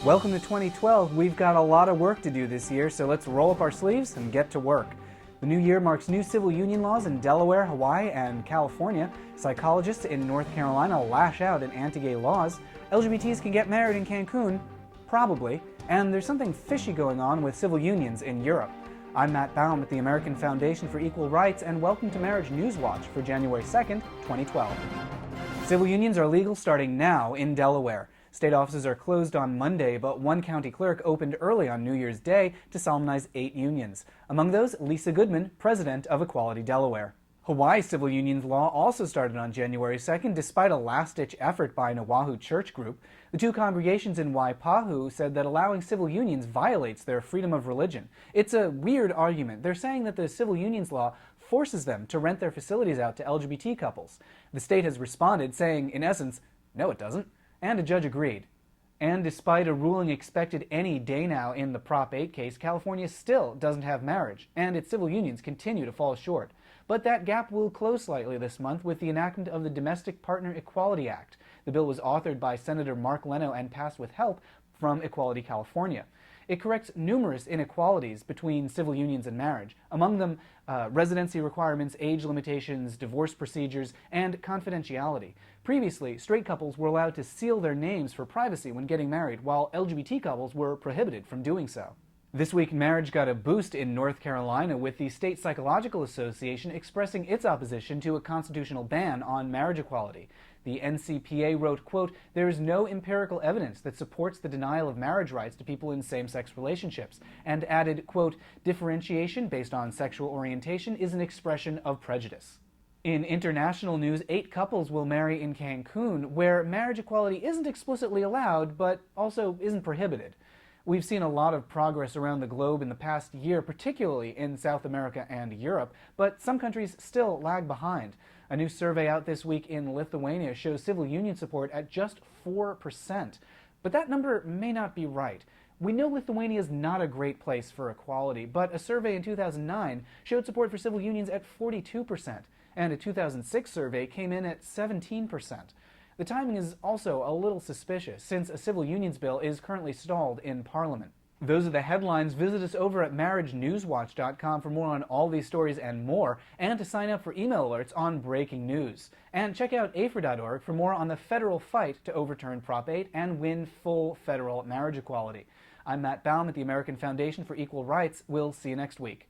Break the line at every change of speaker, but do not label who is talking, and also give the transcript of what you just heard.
Welcome to 2012. We've got a lot of work to do this year, so let's roll up our sleeves and get to work. The new year marks new civil union laws in Delaware, Hawaii, and California. Psychologists in North Carolina lash out at anti-gay laws. LGBTs can get married in Cancun, probably, and there's something fishy going on with civil unions in Europe. I'm Matt Baum at the American Foundation for Equal Rights, and welcome to Marriage News Watch for January 2nd, 2012. Civil unions are legal starting now in Delaware. State offices are closed on Monday, but one county clerk opened early on New Year's Day to solemnize 8 unions. Among those, Lisa Goodman, president of Equality Delaware. Hawaii civil unions law also started on January 2nd, despite a last-ditch effort by an Oahu church group. The two congregations in Waipahu said that allowing civil unions violates their freedom of religion. It's a weird argument. They're saying that the civil unions law forces them to rent their facilities out to LGBT couples. The state has responded, saying, in essence, no it doesn't. And a judge agreed. And despite a ruling expected any day now in the Prop 8 case, California still doesn't have marriage, and its civil unions continue to fall short. But that gap will close slightly this month with the enactment of the Domestic Partner Equality Act. The bill was authored by Senator Mark Leno and passed with help from Equality California. It corrects numerous inequalities between civil unions and marriage, among them residency requirements, age limitations, divorce procedures, and confidentiality. Previously, straight couples were allowed to seal their names for privacy when getting married, while LGBT couples were prohibited from doing so. This week, marriage got a boost in North Carolina, with the State Psychological Association expressing its opposition to a constitutional ban on marriage equality. The NCPA wrote, quote, "There is no empirical evidence that supports the denial of marriage rights to people in same-sex relationships," and added, quote, "Differentiation based on sexual orientation is an expression of prejudice." In international news, 8 couples will marry in Cancun, where marriage equality isn't explicitly allowed, but also isn't prohibited. We've seen a lot of progress around the globe in the past year, particularly in South America and Europe, but some countries still lag behind. A new survey out this week in Lithuania shows civil union support at just 4%. But that number may not be right. We know Lithuania is not a great place for equality, but a survey in 2009 showed support for civil unions at 42%, and a 2006 survey came in at 17%. The timing is also a little suspicious, since a civil unions bill is currently stalled in Parliament. Those are the headlines. Visit us over at marriagenewswatch.com for more on all these stories and more, and to sign up for email alerts on breaking news. And check out AFER.org for more on the federal fight to overturn Prop 8 and win full federal marriage equality. I'm Matt Baum at the American Foundation for Equal Rights. We'll see you next week.